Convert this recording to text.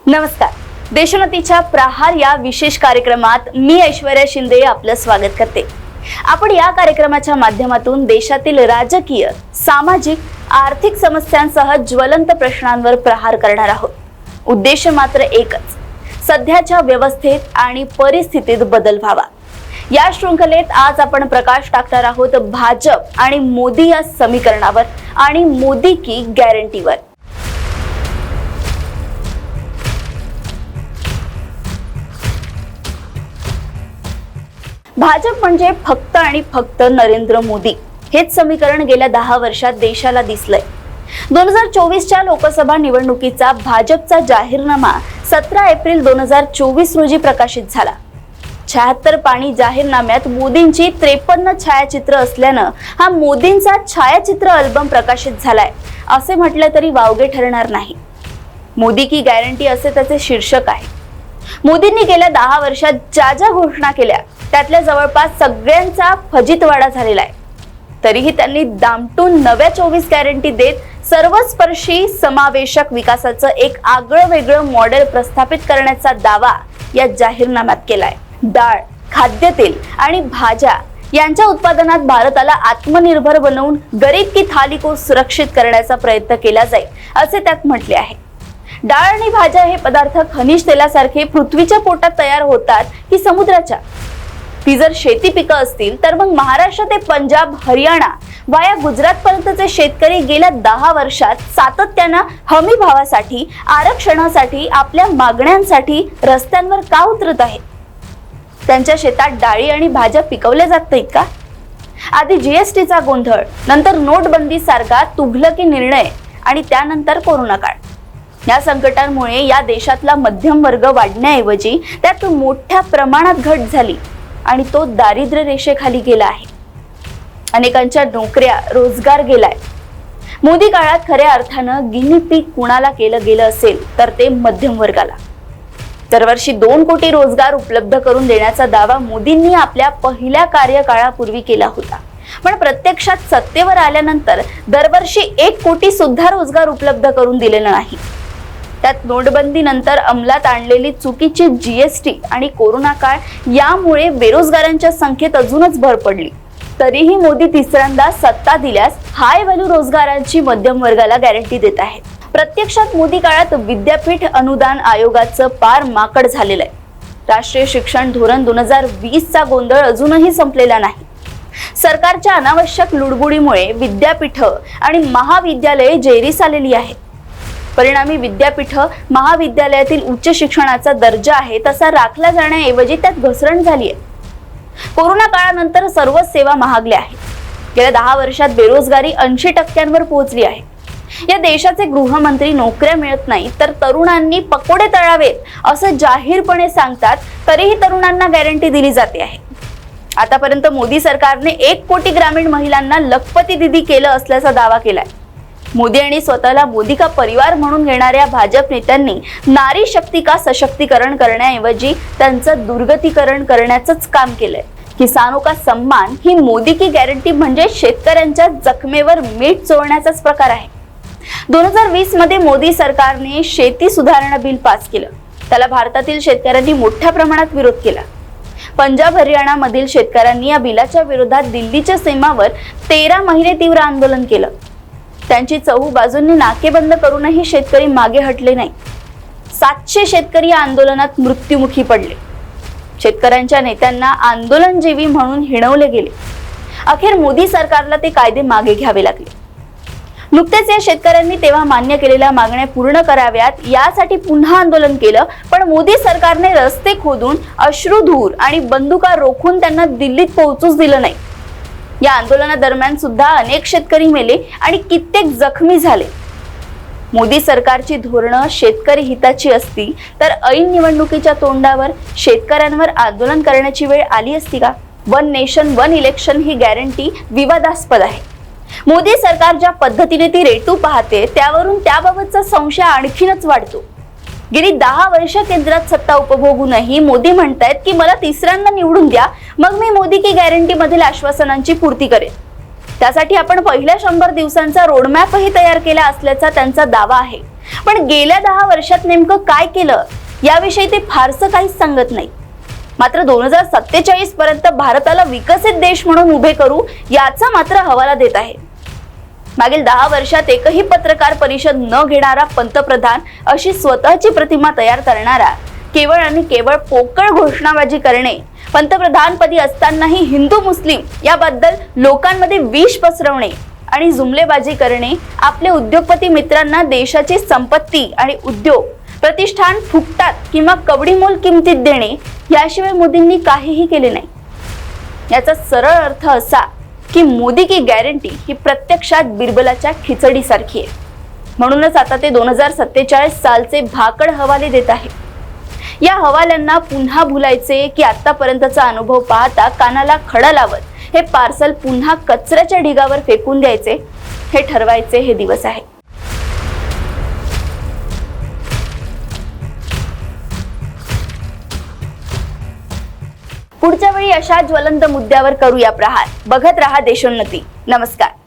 नमस्कार. देशोन्नतीच्या प्रहार या विशेष कार्यक्रमात मी ऐश्वर्या शिंदे आपलं स्वागत करते. आपण या कार्यक्रमाच्या माध्यमातून देशातील राजकीय, सामाजिक, आर्थिक समस्यांसह ज्वलंत प्रश्नांवर प्रहार करणार आहोत. उद्देश मात्र एकच, सध्याच्या व्यवस्थेत आणि परिस्थितीत बदल व्हावा. या शृंखलेत आज आपण प्रकाश टाकणार आहोत भाजप आणि मोदी या समीकरणावर आणि मोदी की गॅरंटीवर. भाजप म्हणजे फक्त आणि फक्त नरेंद्र मोदी हेच समीकरण गेल्या 10 वर्षात देशाला दिसलंय. 2024च्या लोकसभा निवडणुकीचा भाजपचा जाहीरनामा 17 एप्रिल 2024 रोजी प्रकाशित झाला. 76 पानी जाहीरनाम्यात मोदींची 53 छायाचित्र असल्यानं हा मोदींचा छायाचित्र अल्बम प्रकाशित झालाय असे म्हटले तरी वावगे ठरणार नाही. मोदी की गॅरंटी असे त्याचे शीर्षक आहे. मोदींनी गेल्या 10 वर्षात ज्या घोषणा केल्या त्यातल्या जवळपास सगळ्यांचा फजितवाडा झालेला आहे. तरीही त्यांनी दामटून नव्या 24 गॅरंटी देत सर्वस्पर्शी समावेशक विकासाचं एक आगळं वेगळं मॉडेल प्रस्थापित करण्याचा दावा या जाहीरनाम्यात केलाय. डाळ, खाद्यतेल आणि भाज्या यांच्या उत्पादनात भारताला आत्मनिर्भर बनवून गरीब की थाली को सुरक्षित करण्याचा प्रयत्न केला जाईल असे त्यात म्हटले आहे. डाळ आणि भाज्या हे पदार्थ खनिज तेलासारखे पृथ्वीच्या पोटात तयार होतात की समुद्राच्या? ती जर शेती पिकं असतील तर मग महाराष्ट्र ते पंजाब, हरियाणा वाया गुजरात पर्यंतचे शेतकरी गेल्या 10 वर्षात सातत्यानं हमी भावासाठी, आरक्षणासाठी, आपल्या मागण्यांसाठी रस्त्यांवर का उतरत आहेत? त्यांच्या शेतात डाळी आणि भाज्या पिकवल्या जात नाहीत का? आधी जीएसटीचा गोंधळ, नंतर नोटबंदी सारखा तुघलकी निर्णय आणि त्यानंतर कोरोना काळ. या संकटांमुळे या देशातला मध्यम वर्ग वाढण्याऐवजी त्यात मोठ्या प्रमाणात घट झाली आणि तो दारिद्र्य रेषेखाली गेला आहे. अनेकांच्या नोकऱ्या, रोजगार गेलाय. मोदी काळात खऱ्या अर्थानं गिनी पीक कुणाला केलं गेलं असेल तर ते मध्यम वर्गाला. दरवर्षी 2 कोटी रोजगार उपलब्ध करून देण्याचा दावा मोदींनी आपल्या पहिल्या कार्यकाळापूर्वी केला होता. पण प्रत्यक्षात सत्तेवर आल्यानंतर दरवर्षी 1 कोटी सुद्धा रोजगार उपलब्ध करून दिलेला नाही. त्यात नोटबंदी नंतर अंमलात आणलेली चुकीची जीएसटी आणि कोरोना काळ यामुळे बेरोजगारांच्या संख्येत अजूनच भर पडली. तरीही मोदी तिसऱ्यांदा सत्ता दिल्यास हाय व्हॅल्यू रोजगारांची मध्यम वर्गाला गॅरंटी देत आहेत. प्रत्यक्षात मोदी काळात विद्यापीठ अनुदान आयोगाचं पार माकड झालेलं आहे. राष्ट्रीय शिक्षण धोरण 2020चा गोंधळ अजूनही संपलेला नाही. सरकारच्या अनावश्यक लुडबुडीमुळे विद्यापीठ आणि महाविद्यालये जेरीस आलेली आहेत. परिणामी विद्यापीठ, महाविद्यालयातील उच्च शिक्षणाचा दर्जा आहे तसा राखला जाण्याऐवजी त्यात घसरण झाली आहे. कोरोना काळानंतर सर्वच सेवा महागल्या आहेत. गेल्या 10 वर्षात बेरोजगारी 80% पोहोचली आहे. या देशाचे गृहमंत्री नोकऱ्या मिळत नाही तर तरुणांनी पकोडे तळावेत असं जाहीरपणे सांगतात, तरीही तरुणांना गॅरंटी दिली जाते आहे. आतापर्यंत मोदी सरकारने 1 कोटी ग्रामीण महिलांना लखपती दिदी केलं असल्याचा दावा केलाय. मोदी आणि स्वतःला मोदी का परिवार म्हणून घेणाऱ्या भाजप नेत्यांनी नारी शक्ती का सशक्तीकरण करण्याऐवजी त्यांचं दुर्गतीकरण करण्याचंच काम केलंय. किसानों का सम्मान ही मोदी की गॅरंटी म्हणजे शेतकऱ्यांच्या जखमेवर मीठ चोळण्याचाच प्रकार आहे. 2020 मध्ये मोदी सरकारने शेती सुधारणा बिल पास केलं. त्याला भारतातील शेतकऱ्यांनी मोठ्या प्रमाणात विरोध केला. पंजाब, हरियाणा मधील शेतकऱ्यांनी या बिलाच्या विरोधात दिल्लीच्या सीमावर 13 महिने तीव्र आंदोलन केलं. त्यांची चहू बाजूंनी नाकेबंद करूनही शेतकरी मागे हटले नाही. 700 शेतकरी या आंदोलनात मृत्युमुखी पडले. शेतकऱ्यांच्या नेत्यांना आंदोलनजीवी म्हणून हिणवले गेले. अखेर मोदी सरकारला ते कायदे मागे घ्यावे लागले. नुकतेच या शेतकऱ्यांनी तेव्हा मान्य केलेल्या मागण्या पूर्ण कराव्यात यासाठी पुन्हा आंदोलन केलं, पण मोदी सरकारने रस्ते खोदून, अश्रुधूर आणि बंदुका रोखून त्यांना दिल्लीत पोहोचूच दिलं नाही. या आंदोलनादरम्यान सुद्धा अनेक शेतकरी मेले आणि कित्येक जखमी झाले. मोदी सरकारची धोरणं शेतकरी हिताची असती तर ऐन निवडणुकीच्या तोंडावर शेतकऱ्यांवर आंदोलन करण्याची वेळ आली असती का? 1 नेशन 1 इलेक्शन ही गॅरंटी विवादास्पद आहे. मोदी सरकार ज्या पद्धतीने ती रेटू पाहते त्यावरून त्याबाबतचा संशय आणखीनच वाढतो. गेली 10 वर्ष केंद्रात सत्ता उपभोगूनही मोदी म्हणतायत की मला तिसऱ्यांदा निवडून द्या, मग मी मोदी की गॅरंटी मधील आश्वासनांची पूर्ती करेन. त्यासाठी आपण पहिल्या 100 दिवसांचा रोडमॅपही तयार केला असल्याचा त्यांचा दावा आहे. पण गेल्या 10 वर्षात नेमकं काय केलं याविषयी ते फारसं काहीच सांगत नाही. मात्र 2047 पर्यंत भारताला विकसित देश म्हणून उभे करू याचा मात्र हवाला देत आहे. मागील 10 वर्षात एकही पत्रकार परिषद न घेणारा पंतप्रधान, अशी स्वतःची प्रतिमा तयार करणारा, केवळ आणि केवळ पोकळ घोषणाबाजी करणे, पंतप्रधानपदी असतानाही हिंदू मुस्लिम याबद्दल लोकांमध्ये विष पसरवणे आणि जुमलेबाजी करणे, आपले उद्योगपती मित्रांना देशाची संपत्ती आणि उद्योग प्रतिष्ठान फुकटात किंवा कवडीमोल किमतीत देणे याशिवाय मोदींनी काहीही केले नाही. याचा सरळ अर्थ असा की मोदी की गॅरंटी ही प्रत्यक्षात बिरबलाच्या खिचडीसारखी आहे. म्हणूनच आता ते 2047 सालचे भाकड हवाले देत आहे. या हवाल्यांना पुन्हा भुलायचे की आतापर्यंतचा अनुभव पाहता कानाला खडा लावत हे पार्सल पुन्हा कचऱ्याच्या ढिगावर फेकून द्यायचे, हे ठरवायचे हे दिवस आहे. पुढच्या वेळी अशा ज्वलंत मुद्द्यावर करूया प्रहार. बघत रहा देशोन्नती. नमस्कार.